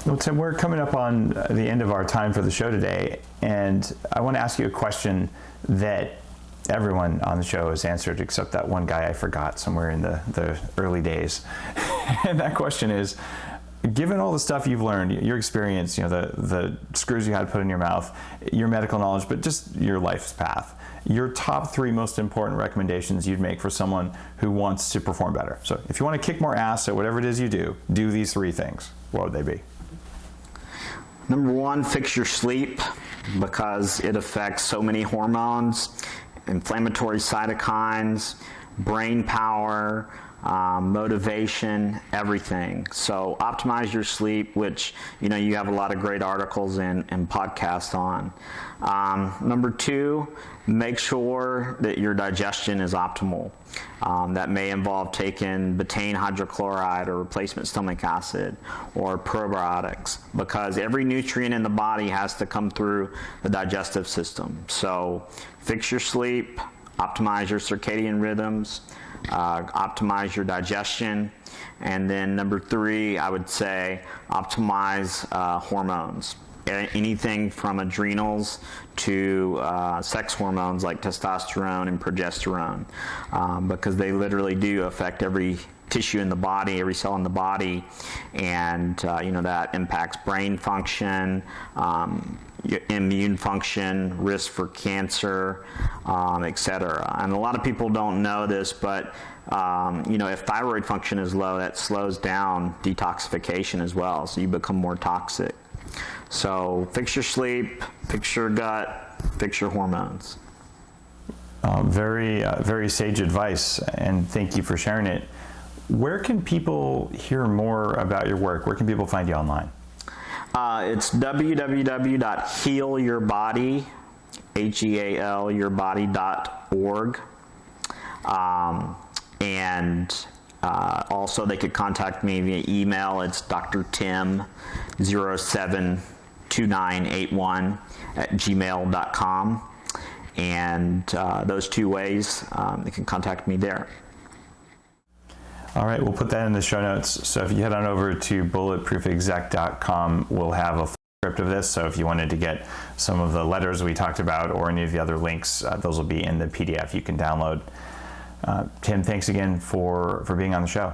Well, Tim, we're coming up on the end of our time for the show today, and I want to ask you a question that everyone on the show has answered except that one guy I forgot somewhere in the early days. And that question is, given all the stuff you've learned, your experience, you know, the screws you had put in your mouth, your medical knowledge, but just your life's path, your top 3 most important recommendations you'd make for someone who wants to perform better. So if you want to kick more ass at whatever it is you do these 3 things. What would they be? Number 1, fix your sleep, because it affects so many hormones, inflammatory cytokines, brain power, motivation, everything. So optimize your sleep, which you have a lot of great articles and podcasts on. Number 2, make sure that your digestion is optimal. That may involve taking betaine hydrochloride or replacement stomach acid or probiotics, because every nutrient in the body has to come through the digestive system. So fix your sleep, optimize your circadian rhythms, optimize your digestion, and then number 3, I would say optimize hormones. Anything from adrenals to sex hormones like testosterone and progesterone, because they literally do affect every tissue in the body, every cell in the body, and that impacts brain function, immune function, risk for cancer, etc. And a lot of people don't know this, but if thyroid function is low, that slows down detoxification as well, so you become more toxic. So fix your sleep, fix your gut, fix your hormones. Very sage advice, and thank you for sharing it. Where can people hear more about your work? Where can people find you online? It's www.healyourbody, HEAL, yourbody.org. Also they could contact me via email. It's drtim072981@gmail.com. And those 2 ways, they can contact me there. All right, we'll put that in the show notes. So if you head on over to bulletproofexec.com, we'll have a script of this. So if you wanted to get some of the letters we talked about or any of the other links, those will be in the PDF you can download. Tim, thanks again for being on the show.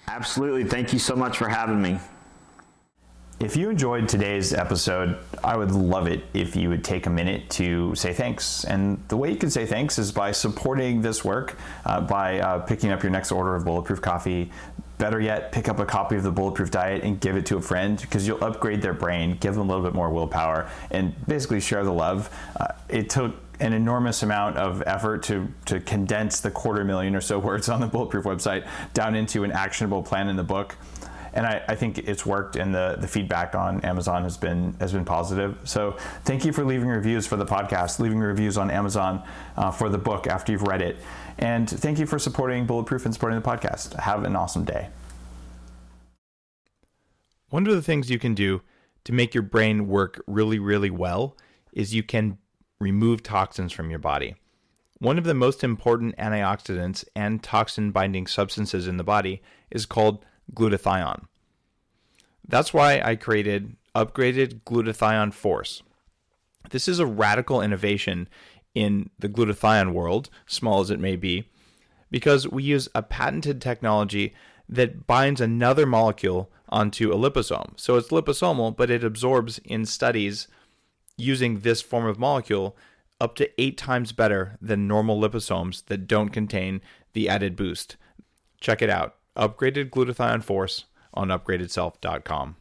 Absolutely. Thank you so much for having me. If you enjoyed today's episode, I would love it if you would take a minute to say thanks. And the way you can say thanks is by supporting this work, by picking up your next order of Bulletproof coffee. Better yet, pick up a copy of the Bulletproof Diet and give it to a friend, because you'll upgrade their brain, give them a little bit more willpower, and basically share the love. It took an enormous amount of effort to condense the 250,000 or so words on the Bulletproof website down into an actionable plan in the book. And I think it's worked, and the feedback on Amazon has been positive. So thank you for leaving reviews for the podcast, leaving reviews on Amazon for the book after you've read it. And thank you for supporting Bulletproof and supporting the podcast. Have an awesome day. One of the things you can do to make your brain work really, really well is you can remove toxins from your body. One of the most important antioxidants and toxin-binding substances in the body is called glutathione. That's why I created upgraded glutathione force. This is a radical innovation in the glutathione world, small as it may be, because we use a patented technology that binds another molecule onto a liposome. So it's liposomal, but it absorbs in studies using this form of molecule up to 8 times better than normal liposomes that don't contain the added boost. Check it out. Upgraded glutathione force on upgradedself.com.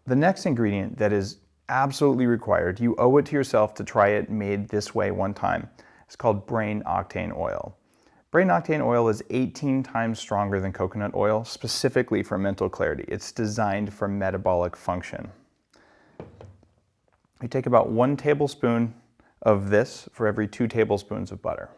The next ingredient that is absolutely required, you owe it to yourself to try it made this way one time. It's called brain octane oil. Brain octane oil is 18 times stronger than coconut oil, specifically for mental clarity. It's designed for metabolic function. You take about 1 tablespoon of this for every 2 tablespoons of butter.